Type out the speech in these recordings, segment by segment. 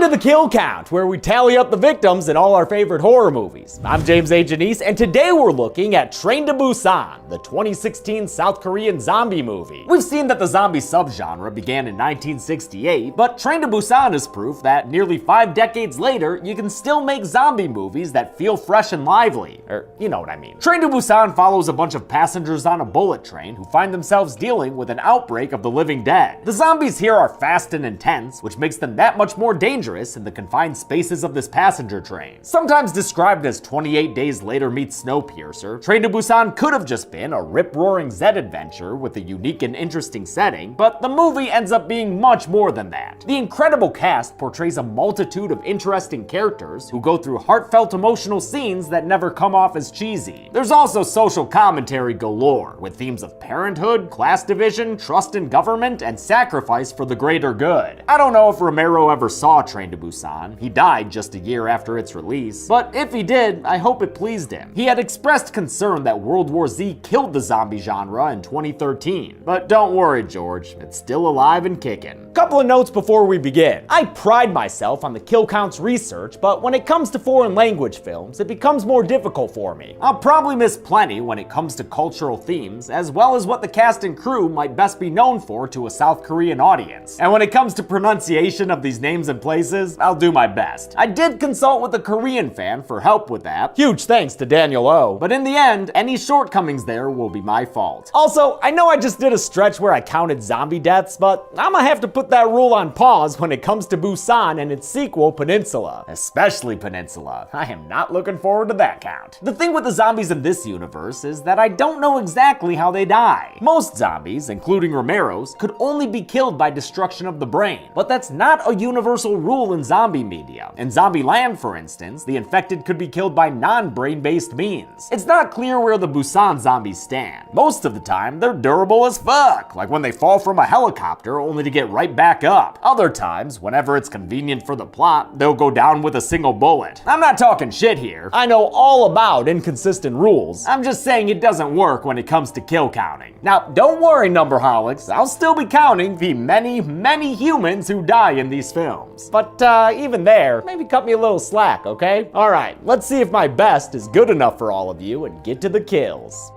to the Kill Count, where we tally up the victims in all our favorite horror movies. I'm James A. Janice, and today we're looking at Train to Busan, the 2016 South Korean zombie movie. We've seen that the zombie subgenre began in 1968, but Train to Busan is proof that nearly 5 decades later, you can still make zombie movies that feel fresh and lively. Or, you know what I mean. Train to Busan follows a bunch of passengers on a bullet train who find themselves dealing with an outbreak of the living dead. The zombies here are fast and intense, which makes them that much more dangerous in the confined spaces of this passenger train. Sometimes described as 28 Days Later meets Snowpiercer, Train to Busan could have just been a rip-roaring Z adventure with a unique and interesting setting, but the movie ends up being much more than that. The incredible cast portrays a multitude of interesting characters who go through heartfelt emotional scenes that never come off as cheesy. There's also social commentary galore, with themes of parenthood, class division, trust in government, and sacrifice for the greater good. I don't know if Romero ever saw Train to Busan. He died just a year after its release. But if he did, I hope it pleased him. He had expressed concern that World War Z killed the zombie genre in 2013. But don't worry, George, it's still alive and kicking. Couple of notes before we begin. I pride myself on the Kill Count's research, but when it comes to foreign language films, it becomes more difficult for me. I'll probably miss plenty when it comes to cultural themes, as well as what the cast and crew might best be known for to a South Korean audience. And when it comes to pronunciation of these names and places, I'll do my best. I did consult with a Korean fan for help with that. Huge thanks to Daniel O. But in the end, any shortcomings there will be my fault. Also, I know I just did a stretch where I counted zombie deaths, but I'm gonna have to put that rule on pause when it comes to Busan and its sequel, Peninsula. Especially Peninsula. I am not looking forward to that count. The thing with the zombies in this universe is that I don't know exactly how they die. Most zombies, including Romero's, could only be killed by destruction of the brain, but that's not a universal rule in zombie media. In Zombieland, for instance, the infected could be killed by non-brain-based means. It's not clear where the Busan zombies stand. Most of the time, they're durable as fuck, like when they fall from a helicopter only to get right back up. Other times, whenever it's convenient for the plot, they'll go down with a single bullet. I'm not talking shit here. I know all about inconsistent rules. I'm just saying it doesn't work when it comes to kill counting. Now, don't worry, numberholics. I'll still be counting the many, many humans who die in these films. But even there, maybe cut me a little slack, okay? Alright, let's see if my best is good enough for all of you and get to the kills.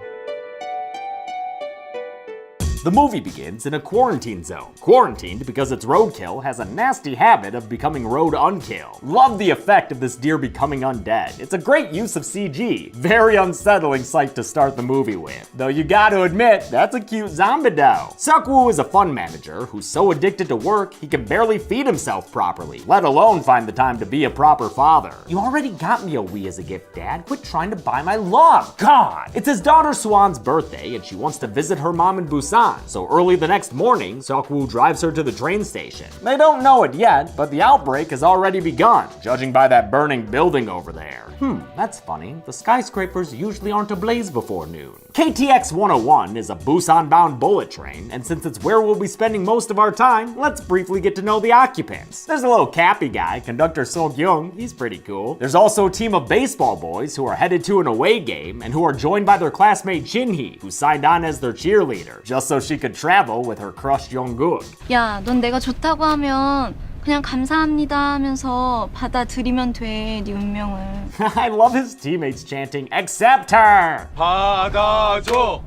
The movie begins in a quarantine zone. Quarantined because its roadkill has a nasty habit of becoming road unkill. Love the effect of this deer becoming undead. It's a great use of CG. Very unsettling sight to start the movie with. Though you gotta admit, that's a cute zombie doll. Seok-woo is a fund manager who's so addicted to work, he can barely feed himself properly, let alone find the time to be a proper father. You already got me a Wii as a gift, Dad. Quit trying to buy my love. God! It's his daughter Swan's birthday, and she wants to visit her mom in Busan. So early the next morning, Seok-woo drives her to the train station. They don't know it yet, but the outbreak has already begun, judging by that burning building over there. That's funny. The skyscrapers usually aren't ablaze before noon. KTX 101 is a Busan-bound bullet train, and since it's where we'll be spending most of our time, let's briefly get to know the occupants. There's a little cappy guy, Conductor So-kyung. He's pretty cool. There's also a team of baseball boys who are headed to an away game and who are joined by their classmate Shin-hee, who signed on as their cheerleader, just so she could travel with her crush Jungkook. 야, 넌 내가 좋다고 하면 그냥 감사합니다 하면서 받아들이면 돼, 네 운명을. I love his teammates chanting, "Accept her!" 받아줘!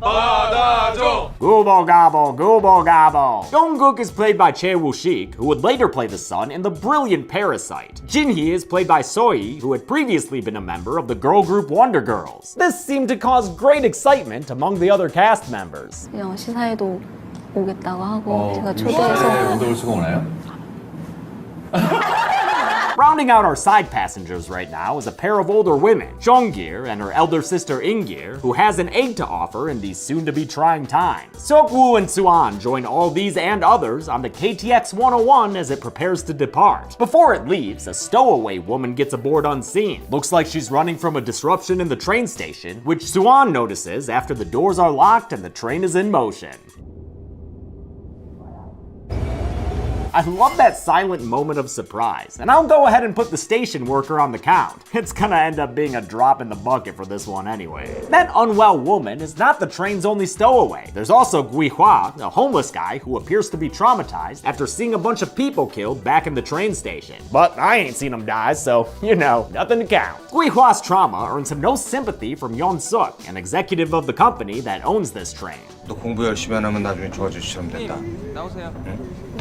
받아줘! Goobo gobble, goobo gobble. Jungkook is played by Chae Woo-sik, who would later play the son in the brilliant Parasite. Jin-hee is played by Soi, who had previously been a member of the girl group Wonder Girls. This seemed to cause great excitement among the other cast members. 시사회도 오겠다고 하고 제가 초대해서 언제 올 수가 오나요? Rounding out our side passengers right now is a pair of older women, Jongir and her elder sister Ingir, who has an aid to offer in these soon-to-be trying times. Seok-woo and Suan join all these and others on the KTX 101 as it prepares to depart. Before it leaves, a stowaway woman gets aboard unseen. Looks like she's running from a disruption in the train station, which Suan notices after the doors are locked and the train is in motion. I love that silent moment of surprise, and I'll go ahead and put the station worker on the count. It's gonna end up being a drop in the bucket for this one anyway. That unwell woman is not the train's only stowaway. There's also Gui Hua, a homeless guy who appears to be traumatized after seeing a bunch of people killed back in the train station. But I ain't seen him die, so, you know, nothing to count. Gui Hua's trauma earns him no sympathy from Yeon Suk, an executive of the company that owns this train. 너 공부 열심히 안 하면 나중에 좋아지시면 된다. 나오세요.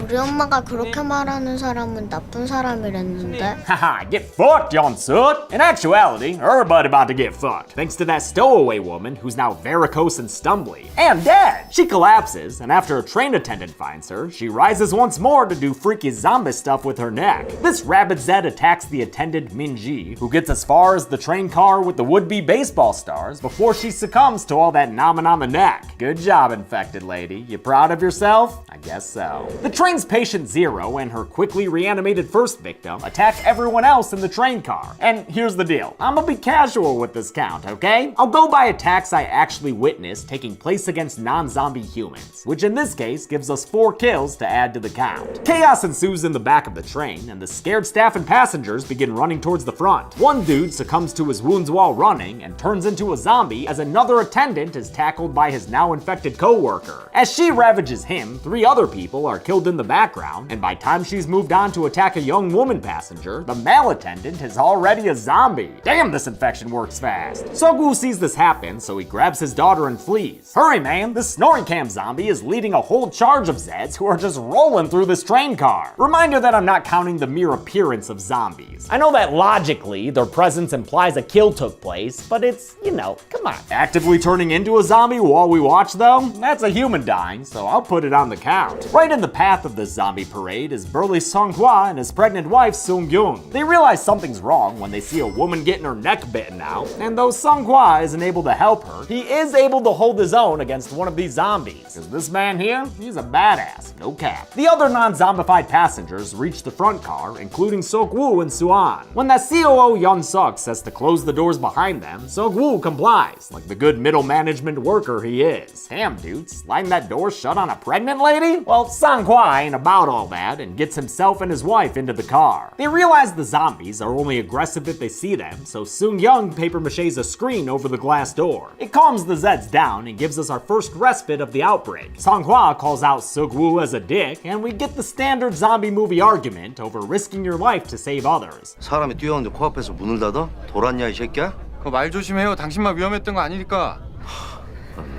우리 엄마가 그렇게 말하는 사람은 나쁜 사람이랬는데. Haha, get fucked, Yeon Suk! In actuality, everybody about to get fucked, thanks to that stowaway woman who's now varicose and stumbly. And dead! She collapses, and after a train attendant finds her, she rises once more to do freaky zombie stuff with her neck. This rabid Zed attacks the attendant Minji, who gets as far as the train car with the would-be baseball stars before she succumbs to all that nomin on the neck. Good job, infected lady. You proud of yourself? I guess so. The train's patient Zero and her quickly reanimated first victim attack everyone else in the train car. And here's the deal. I'm gonna be casual with this count, okay? I'll go by attacks I actually witnessed taking place against non-zombie humans, which in this case gives us 4 kills to add to the count. Chaos ensues in the back of the train, and the scared staff and passengers begin running towards the front. One dude succumbs to his wounds while running and turns into a zombie as another attendant is tackled by his now infected co-worker. As she ravages him, 3 other people are killed in the background, and by time she's moved on to attack a young woman passenger, the male attendant is already a zombie. Damn, this infection works fast. Sogwoo sees this happen, so he grabs his daughter and flees. Hurry, man, this snoring cam zombie is leading a whole charge of Zeds who are just rolling through this train car. Reminder that I'm not counting the mere appearance of zombies. I know that logically, their presence implies a kill took place, but it's, you know, come on. Actively turning into a zombie while we watch though? That's a human dying, so I'll put it on the count. Right in the path of this zombie parade is burly Songhwa and his pregnant wife Sung-gyun. They realize something's wrong when they see a woman getting her neck bitten out, and though Songhwa isn't able to help her, he is able to hold his own against one of these zombies. Cause this man here, he's a badass, no cap. The other non-zombified passengers reach the front car, including Sok-woo and Suan. When that COO Yeon Suk says to close the doors behind them, Sok-woo complies, like the good middle management worker he is. Damn, dude, sliding that door shut on a pregnant lady? Well, Songhwa ain't about all that and gets himself and his wife into the car. They realize the zombies are only aggressive if they see them, so Soon-young paper-maches a screen over the glass door. It calms the Zeds down and gives us our first respite of the outbreak. Songhwa calls out Suk-woo as a dick, and we get the standard zombie movie argument over risking your life to save others. 사람이 뛰어오는데 코앞에서 문을 닫아? 돌았냐 이 새끼야? 그거 말 조심해요. 당신만 위험했던 거 아니니까.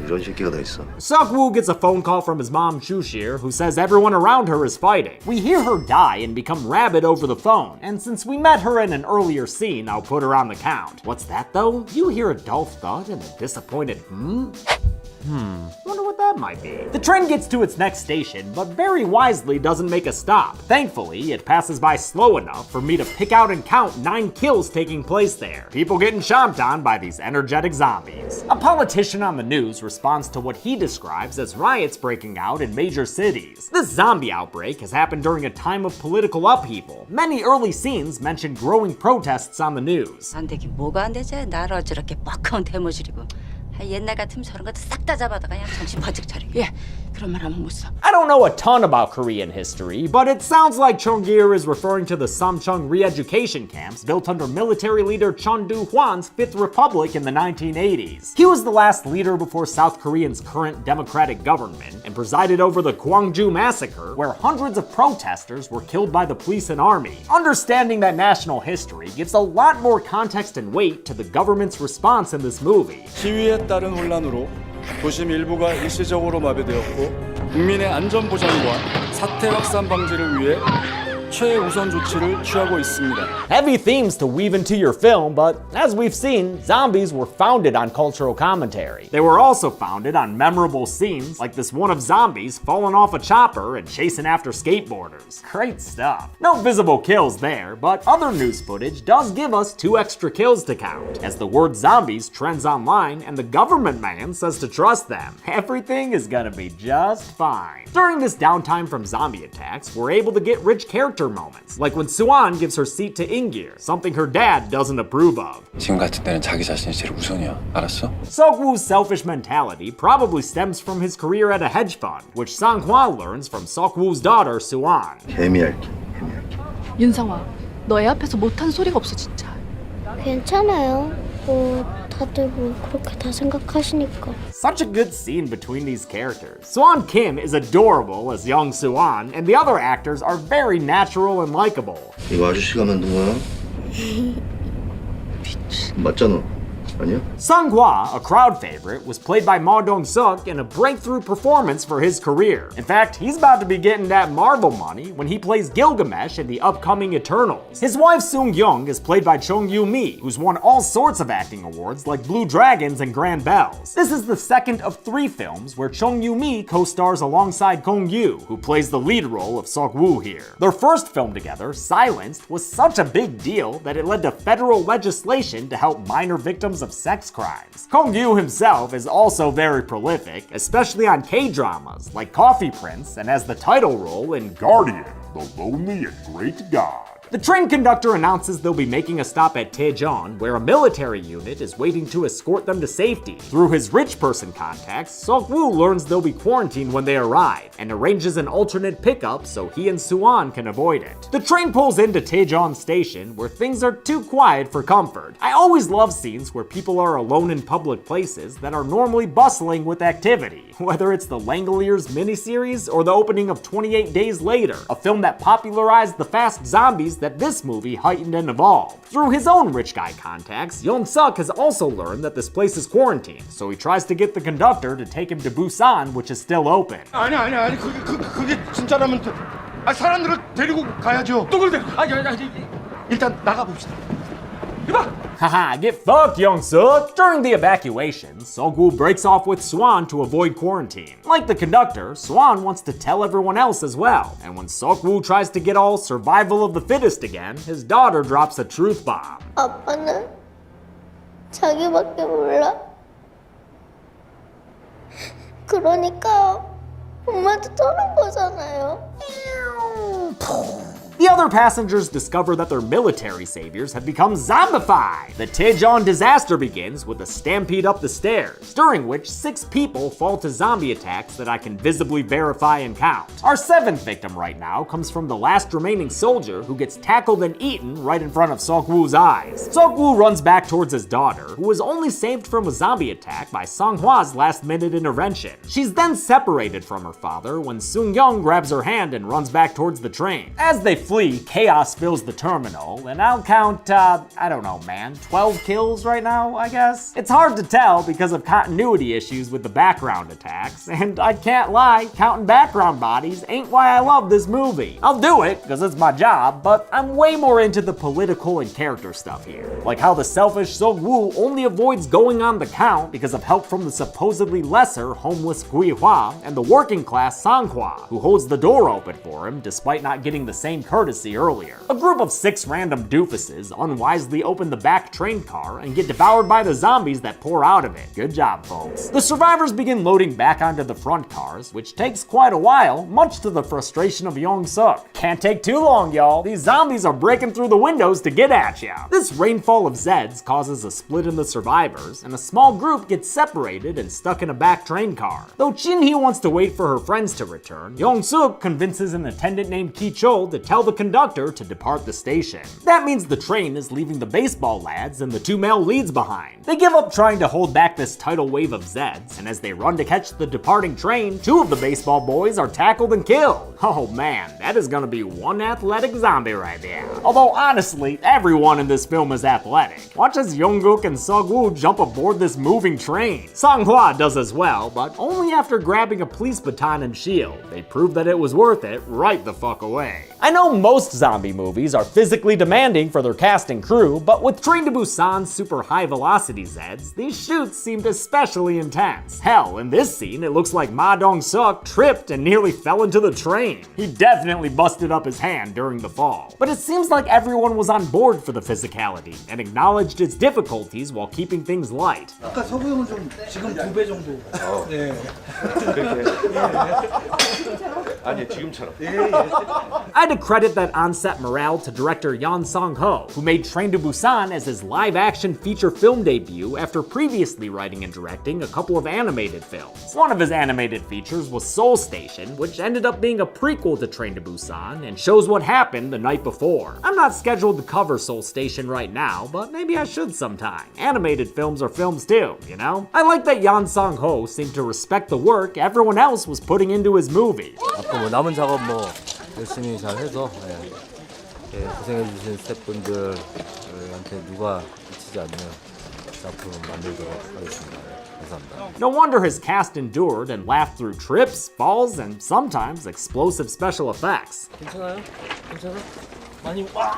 이런 새끼가 다 있어. Suk-woo gets a phone call from his mom Shushir, who says everyone around her is fighting. We hear her die and become rabid over the phone, and since we met her in an earlier scene, I'll put her on the count. What's that though? You hear a dull thud and a disappointed wonder what that might be. The train gets to its next station, but very wisely doesn't make a stop. Thankfully, it passes by slow enough for me to pick out and count 9 kills taking place there. People getting chomped on by these energetic zombies. A politician on the news responds to what he describes as riots breaking out in major cities. This zombie outbreak has happened during a time of political upheaval. Many early scenes mention growing protests on the news. 안 되긴 뭐가 안 되지? 나를 어저렇게 뻑하면 대모질이고. 옛날 같으면 저런 것도 싹 다 잡아다가 그냥 정신 번쩍 차리고. 예, 그런 말 하면 못 써. I don't know a ton about Korean history, but it sounds like Cheongir is referring to the Samcheong re-education camps built under military leader Chun Do-hwan's Fifth Republic in the 1980s. He was the last leader before South Korea's current democratic government and presided over the Gwangju massacre, where hundreds of protesters were killed by the police and army. Understanding that national history gives a lot more context and weight to the government's response in this movie. 시위에 따른 혼란으로 도심 일부가 일시적으로 마비되었고 국민의 안전 보장과 사태 확산 방지를 위해 최우선 조치를 취하고 있습니다. Heavy themes to weave into your film, but as we've seen, zombies were founded on cultural commentary. They were also founded on memorable scenes like this one of zombies falling off a chopper and chasing after skateboarders. Great stuff. No visible kills there, but other news footage does give us 2 extra kills to count, as the word zombies trends online and the government man says to trust them. Everything is gonna be just fine. During this downtime from zombie attacks, we're able to get rich character character moments, like when Suan gives her seat to Ingir, something her dad doesn't approve of. 지금 같은 때는 자기 자신이 제일 우선이야. 알았어? Seok-woo's selfish mentality probably stems from his career at a hedge fund, which Sang-hwa learns from Seok-woo's daughter, Suan. 개미할게, 개미할게. 윤상아, 너 애 앞에서 못한 소리가 없어 진짜. 괜찮아요. 다들 뭐 그렇게 다 생각하시니까. Such a good scene between these characters. Suan Kim is adorable as young Suan, and the other actors are very natural and likable. 이거 아저씨가 만든 거야? 맞잖아. 아니야? Sang-hwa, a crowd favorite, was played by Ma Dong-seok in a breakthrough performance for his career. In fact, he's about to be getting that Marvel money when he plays Gilgamesh in the upcoming Eternals. His wife Sung-young is played by Chung Yoo-mi, who's won all sorts of acting awards like Blue Dragons and Grand Bells. This is the second of 3 films where Chung Yoo-mi co-stars alongside Kong Yoo, who plays the lead role of Seok-woo here. Their first film together, Silenced, was such a big deal that it led to federal legislation to help minor victims of sex crimes. Kong Yoo himself is also very prolific, especially on K-dramas like Coffee Prince and has the title role in Guardian, the Lonely and Great God. The train conductor announces they'll be making a stop at Daejeon, where a military unit is waiting to escort them to safety. Through his rich person contacts, Seok-woo learns they'll be quarantined when they arrive, and arranges an alternate pickup so he and Suan can avoid it. The train pulls into Daejeon Station, where things are too quiet for comfort. I always love scenes where people are alone in public places that are normally bustling with activity, whether it's the Langoliers miniseries or the opening of 28 Days Later, a film that popularized the fast zombies that this movie heightened and evolved. Through his own rich guy contacts, Yeon-suk has also learned that this place is quarantined, so he tries to get the conductor to take him to Busan, which is still open. 아니 그게 진짜라면 사람들을 데리고 가야죠. 누굴 데리고? 일단 나가 봅시다. Haha, get fucked, Yeon-suk! During the evacuation, Seok-woo breaks off with Suan to avoid quarantine. Like the conductor, Suan wants to tell everyone else as well, and when Seok-woo tries to get all survival of the fittest again, his daughter drops a truth bomb. 아빠는 자기밖에 몰라. 그러니까 엄마도 떠난 거잖아요. The other passengers discover that their military saviors have become zombified. The Daejeon disaster begins with a stampede up the stairs, during which 6 people fall to zombie attacks that I can visibly verify and count. Our 7th victim right now comes from the last remaining soldier who gets tackled and eaten right in front of Seok-woo's eyes. Seok-woo runs back towards his daughter, who was only saved from a zombie attack by Sang-hwa's last-minute intervention. She's then separated from her father when Sung-young grabs her hand and runs back towards the train. As they flee, chaos fills the terminal, and I'll count, I don't know, man, 12 kills right now, I guess? It's hard to tell because of continuity issues with the background attacks, and I can't lie, counting background bodies ain't why I love this movie. I'll do it, because it's my job, but I'm way more into the political and character stuff here. Like how the selfish Seok-woo only avoids going on the count because of help from the supposedly lesser homeless Gui-hwa, and the working class Sang-hwa, who holds the door open for him despite not getting the same courtesy earlier. A group of 6 random doofuses unwisely open the back train car and get devoured by the zombies that pour out of it. Good job, folks. The survivors begin loading back onto the front cars, which takes quite a while, much to the frustration of Yeon-suk. Can't take too long, y'all. These zombies are breaking through the windows to get at ya. This rainfall of Zeds causes a split in the survivors, and a small group gets separated and stuck in a back train car. Though Shin-hee wants to wait for her friends to return, Yeon-suk convinces an attendant named Ki-chol to tell the conductor to depart the station. That means the train is leaving the baseball lads and the 2 male leads behind. They give up trying to hold back this tidal wave of Zeds, and as they run to catch the departing train, 2 of the baseball boys are tackled and killed. Oh man, that is gonna be one athletic zombie right there. Although honestly, everyone in this film is athletic. Watch as Jungkook and Seok-woo jump aboard this moving train. Sang-hwa does as well, but only after grabbing a police baton and shield. They prove that it was worth it right the fuck away. I know most zombie movies are physically demanding for their cast and crew, but with Train to Busan's super high velocity Zeds, these shoots seemed especially intense. Hell, in this scene, it looks like Ma Dong-seok tripped and nearly fell into the train. He definitely busted up his hand during the fall. But it seems like everyone was on board for the physicality and acknowledged its difficulties while keeping things light. 아까 서구 형은 좀 지금 2배 정도. 네. 아니 지금처럼. I had to credit that on-set morale to director Yeon Sang-ho, who made Train to Busan as his live-action feature film debut after previously writing and directing a couple of animated films. One of his animated features was Seoul Station, which ended up being a prequel to Train to Busan and shows what happened the night before. I'm not scheduled to cover Seoul Station right now, but maybe I should sometime. Animated films are films too, you know? I like that Yeon Sang-ho seemed to respect the work everyone else was putting into his movie. 앞으로 뭐 남은 작업 뭐 열심히 잘 해서 고생해 주신 스태프분들한테 누가 미치지 않는 작품 만들도록 하겠습니다. 감사합니다. No wonder his cast endured and laughed through trips, falls, and sometimes explosive special effects. 괜찮아요? 괜찮아? 많이 와.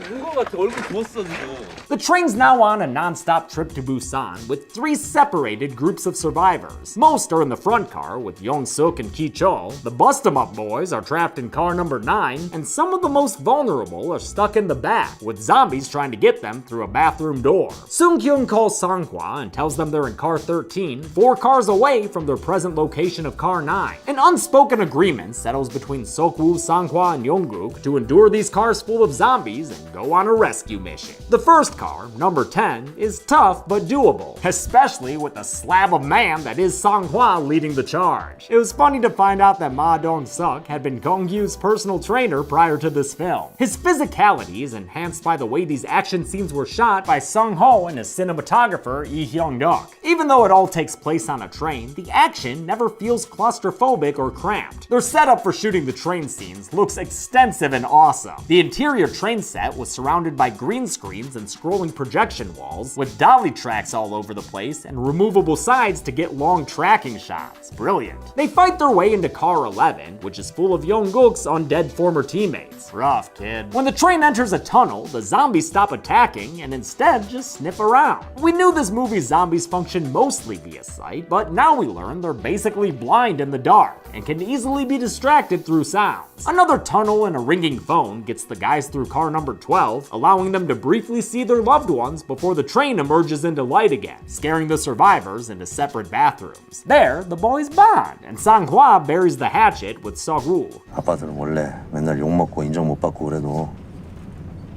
운것 같아. 얼굴 부었어 지금. The train's now on a non-stop trip to Busan with 3 separated groups of survivors. Most are in the front car with Young-suk and Ki-chol. The bust-em-up boys are trapped in car number 9, and some of the most vulnerable are stuck in the back, with zombies trying to get them through a bathroom door. Sung-kyung calls Sang-hwa and tells them they're in car 13, 4 cars away from their present location of car 9. An unspoken agreement settles between Seok-woo, Sang-hwa, and Yongguk to endure these cars full of zombies and go on a rescue mission. The first car, number 10, is tough but doable, especially with the slab of man that is Sang-hwa leading the charge. It was funny to find out that Ma Dong-suk had been Gong-gyu's personal trainer prior to this film. His physicality is enhanced by the way these action scenes were shot by Sung-ho and his cinematographer Lee Hyung-duk. Even though it all takes place on a train, the action never feels claustrophobic or cramped. Their setup for shooting the train scenes looks extensive and awesome. The interior train set was surrounded by green screens and scrolling projection walls, with dolly tracks all over the place and removable sides to get long tracking shots. Brilliant. They fight their way into car 11, which is full of Yongguk's undead former teammates. Rough, kid. When the train enters a tunnel, the zombies stop attacking and instead just sniff around. We knew this movie's zombies function mostly via sight, but now we learn they're basically blind in the dark and can easily be distracted through sounds. Another tunnel and a ringing phone gets the guys through car number 12, allowing them to briefly see their loved ones before the train emerges into light again, scaring the survivors into separate bathrooms. There, the boys bond, and Sang-hwa buries the hatchet with Seok-woo. 아빠들은 원래 맨날 욕먹고 인정 못 받고 그래도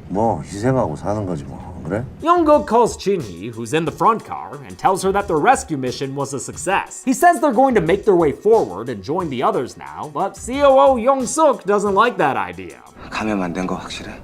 뭐 희생하고 사는 거지 뭐. 그래? Yongguk calls Chin-hee, who's in the front car, and tells her that their rescue mission was a success. He says they're going to make their way forward and join the others now, but COO Young-suk doesn't like that idea. 감염 안 된 거 확실해?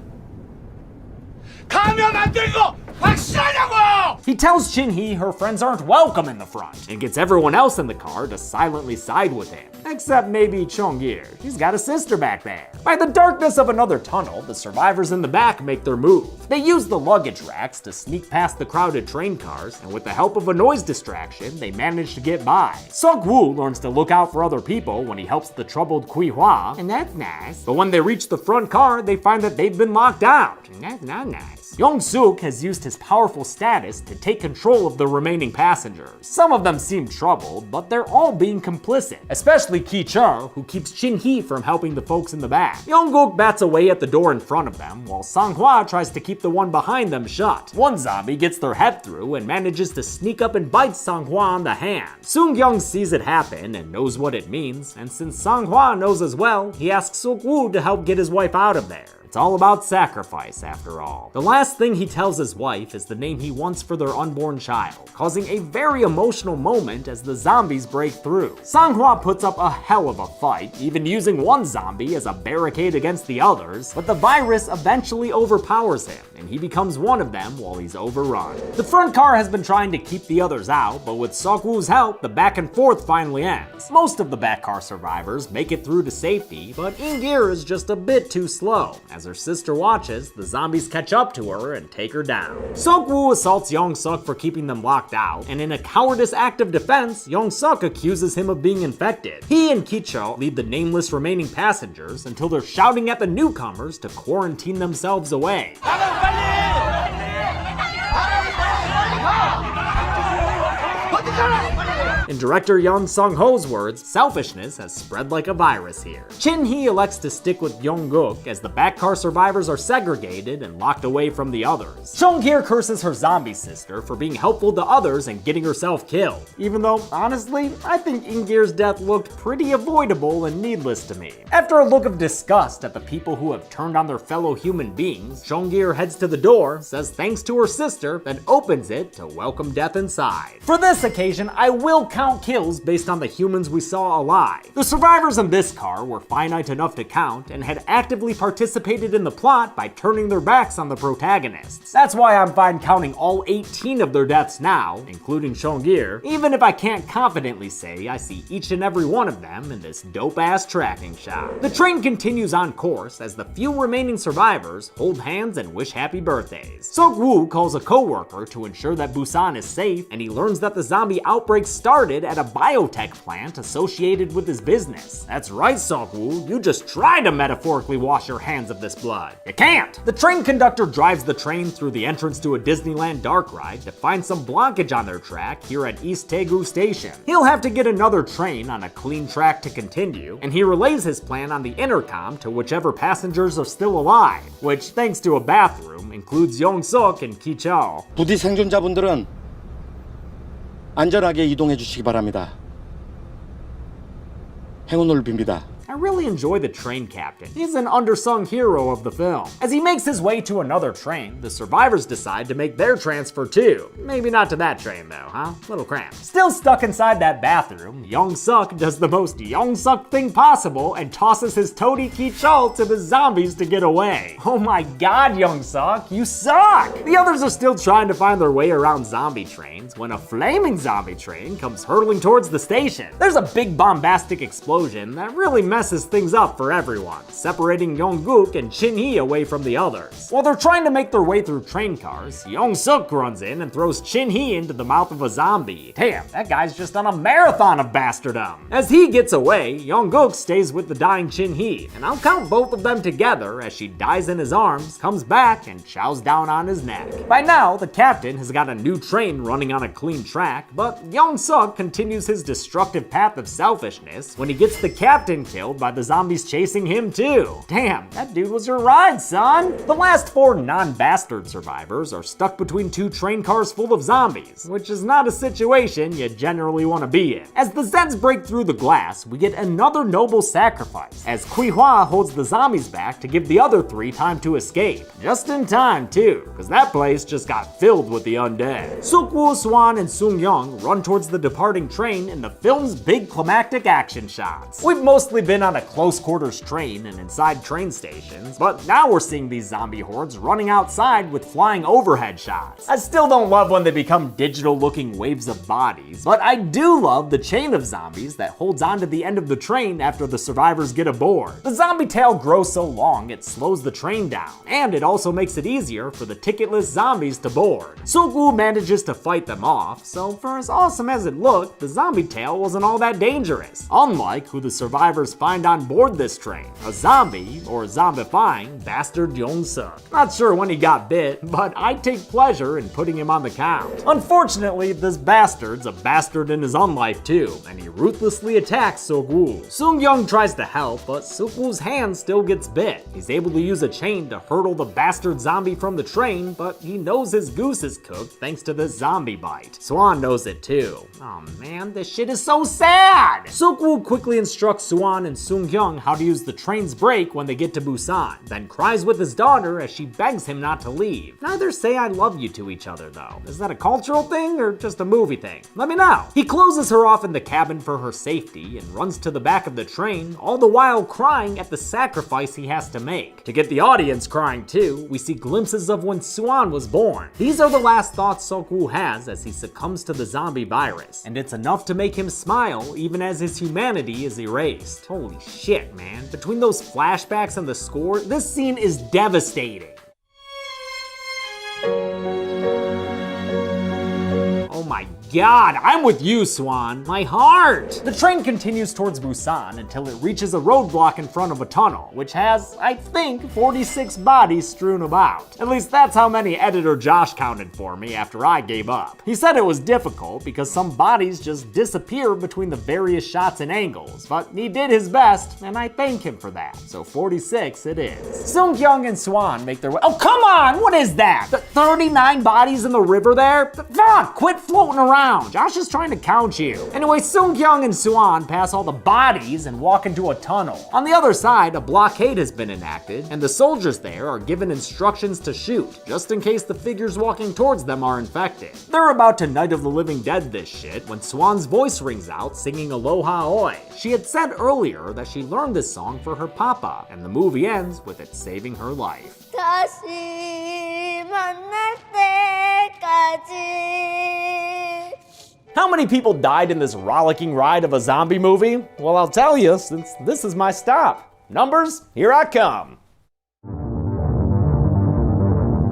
감염 안 된 거 확실하냐고! He tells Chin-hee her friends aren't welcome in the front, and gets everyone else in the car to silently side with him. Except maybe Chong-gir. She's got a sister back there. By the darkness of another tunnel, the survivors in the back make their move. They use the luggage racks to sneak past the crowded train cars, and with the help of a noise distraction, they manage to get by. Seok-woo learns to look out for other people when he helps the troubled Kui-hwa, and that's nice. But when they reach the front car, they find that they've been locked out, and that's not nice. Young-suk has used his powerful status to take control of the remaining passengers. Some of them seem troubled, but they're all being complicit, especially Ki-chul, who keeps Chin-hee from helping the folks in the back. Yongguk bats away at the door in front of them, while Sang-hwa tries to keep the one behind them shut. One zombie gets their head through and manages to sneak up and bite Sang-hwa on the hand. Sung-kyung sees it happen and knows what it means, and since Sang-hwa knows as well, he asks Seok-woo to help get his wife out of there. It's all about sacrifice, after all. The last thing he tells his wife is the name he wants for their unborn child, causing a very emotional moment as the zombies break through. Sang-hwa puts up a hell of a fight, even using one zombie as a barricade against the others, but the virus eventually overpowers him, and he becomes one of them while he's overrun. The front car has been trying to keep the others out, but with Seok-woo's help, the back and forth finally ends. Most of the back car survivors make it through to safety, but In-gear is just a bit too slow. As her sister watches, the zombies catch up to her and take her down. Seok-woo assaults Young-suk for keeping them locked out, and in a cowardice act of defense, Young-suk accuses him of being infected. He and Ki-chul lead the nameless remaining passengers until they're shouting at the newcomers to quarantine themselves away. In In director Young Sung-ho's words, selfishness has spread like a virus here. Shin-hee elects to stick with Yong-guk as the backcar survivors are segregated and locked away from the others. Sung-hye curses her zombie sister for being helpful to others and getting herself killed. Even though, honestly, I think In-gear's death looked pretty avoidable and needless to me. After a look of disgust at the people who have turned on their fellow human beings, Sung-hye heads to the door, says thanks to her sister, then opens it to welcome death inside. For this occasion, I will count kills based on the humans we saw alive. The survivors in this car were finite enough to count and had actively participated in the plot by turning their backs on the protagonists. That's why I'm fine counting all 18 of their deaths now, including Sung-hye, even if I can't confidently say I see each and every one of them in this dope-ass tracking shot. The train continues on course as the few remaining survivors hold hands and wish happy birthdays. Sok-woo calls a co-worker to ensure that Busan is safe, and he learns that the zombie outbreak started at a biotech plant associated with his business. That's right, Sok-woo, you just try to metaphorically wash your hands of this blood. You can't! The train conductor drives the train through the entrance to a Disneyland dark ride to find some blockage on their track here at East Daegu Station. He'll have to get another train on a clean track to continue, and he relays his plan on the intercom to whichever passengers are still alive, which, thanks to a bathroom, includes Yong-suk and Ki-chul. 부디 생존자분들은 안전하게 이동해 주시기 바랍니다. 행운을 빕니다. I really enjoy the train captain. He's an undersung hero of the film. As he makes his way to another train, the survivors decide to make their transfer too. Maybe not to that train though, huh? Little cramped. Still stuck inside that bathroom, Yong-suk does the most Yong-suk thing possible and tosses his toady Ki-chul to the zombies to get away. Oh my god, Yong-suk, you suck! The others are still trying to find their way around zombie trains when a flaming zombie train comes hurtling towards the station. There's a big bombastic explosion that really messes things up for everyone, separating Yong-guk and Shin-hee away from the others. While they're trying to make their way through train cars, Yong-suk runs in and throws Shin-hee into the mouth of a zombie. Damn, that guy's just on a marathon of bastardom. As he gets away, Yong-guk stays with the dying Shin-hee, and I'll count both of them together as she dies in his arms, comes back, and chows down on his neck. By now, the captain has got a new train running on a clean track, but Yong-suk continues his destructive path of selfishness when he gets the captain killed by the zombies chasing him too. Damn, that dude was your ride, son! The last 4 non-bastard survivors are stuck between 2 train cars full of zombies, which is not a situation you generally want to be in. As the Zeds break through the glass, we get another noble sacrifice, as Kui-hwa holds the zombies back to give the other 3 time to escape. Just in time too, because that place just got filled with the undead. Suk-woo, Swan, and Sung-young run towards the departing train in the film's big climactic action shots. We've mostly been on a close quarters train and inside train stations, but now we're seeing these zombie hordes running outside with flying overhead shots. I still don't love when they become digital looking waves of bodies, but I do love the chain of zombies that holds on to the end of the train after the survivors get aboard. The zombie tail grows so long it slows the train down, and it also makes it easier for the ticketless zombies to board. Suk-woo manages to fight them off, so for as awesome as it looked, the zombie tail wasn't all that dangerous, unlike who the survivors find on board this train, a zombie, or zombifying, bastard Yong-suk. Not sure when he got bit, but I take pleasure in putting him on the count. Unfortunately, this bastard's a bastard in his own life too, and he ruthlessly attacks Suk-woo. Sung-young tries to help, but Suk-woo's hand still gets bit. He's able to use a chain to hurdle the bastard zombie from the train, but he knows his goose is cooked thanks to this zombie bite. Swan knows it too. Oh man, this shit is so sad! Suk-woo quickly instructs Swan and Sung-young how to use the train's brake when they get to Busan, then cries with his daughter as she begs him not to leave. Neither say I love you to each other though. Is that a cultural thing or just a movie thing? Let me know. He closes her off in the cabin for her safety and runs to the back of the train, all the while crying at the sacrifice he has to make. To get the audience crying too, we see glimpses of when Swan was born. These are the last thoughts Sok-woo has as he succumbs to the zombie virus, and it's enough to make him smile even as his humanity is erased. Holy shit, man. Between those flashbacks and the score, this scene is devastating. Oh my God, I'm with you, Swan. My heart. The train continues towards Busan until it reaches a roadblock in front of a tunnel, which has, I think, 46 bodies strewn about. At least that's how many editor Josh counted for me after I gave up. He said it was difficult because some bodies just disappear between the various shots and angles, but he did his best, and I thank him for that. So 46 it is. Sung-kyung and Swan make their way. Oh, come on! What is that? 39 bodies in the river there? Fuck! Quit floating around. Josh is trying to count you. Anyway, Sung-kyung and Swan pass all the bodies and walk into a tunnel. On the other side, a blockade has been enacted, and the soldiers there are given instructions to shoot, just in case the figures walking towards them are infected. They're about to Night of the Living Dead this shit when Swan's voice rings out singing Aloha Oi. She had said earlier that she learned this song for her papa, and the movie ends with it saving her life. 다시 만날 때까지. How many people died in this rollicking ride of a zombie movie? Well, I'll tell you, since this is my stop. Numbers, here I come.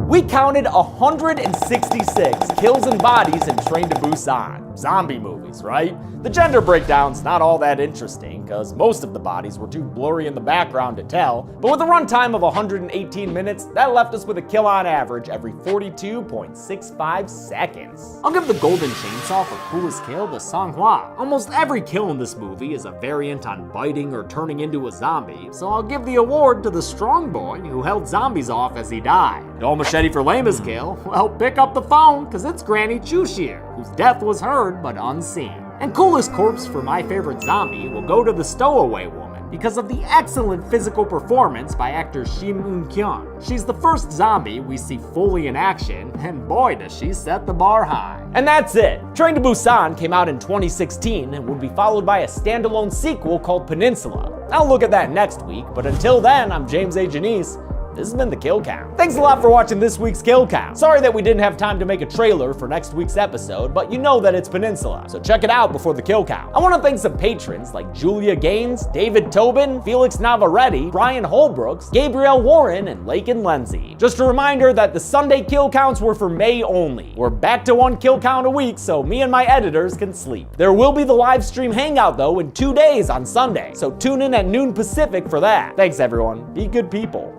We counted 166 kills and bodies in Train to Busan. Zombie movies, right? The gender breakdown's not all that interesting, because most of the bodies were too blurry in the background to tell, but with a runtime of 118 minutes, that left us with a kill on average every 42.65 seconds. I'll give the golden chainsaw for coolest kill to Sang-hwa. Almost every kill in this movie is a variant on biting or turning into a zombie, so I'll give the award to the strong boy who held zombies off as he died. Dull machete for lamest kill? Well, pick up the phone, cause it's Granny Chushir, whose death was heard but unseen. And coolest corpse for my favorite zombie will go to the stowaway woman because of the excellent physical performance by actor Shim Eun-kyun. She's the first zombie we see fully in action, and boy does she set the bar high. And that's it. Train to Busan came out in 2016 and would be followed by a standalone sequel called Peninsula. I'll look at that next week, but until then, I'm James A. Janice. This has been the Kill Count. Thanks a lot for watching this week's Kill Count. Sorry that we didn't have time to make a trailer for next week's episode, but you know that it's Peninsula, so check it out before the Kill Count. I want to thank some patrons like Julia Gaines, David Tobin, Felix Navarrete, Brian Holbrooks, Gabriel Warren, and Lakin Lindsay. Just a reminder that the Sunday Kill Counts were for May only. We're back to one Kill Count a week, so me and my editors can sleep. There will be the live stream hangout though in 2 days on Sunday, so tune in at noon Pacific for that. Thanks everyone. Be good people.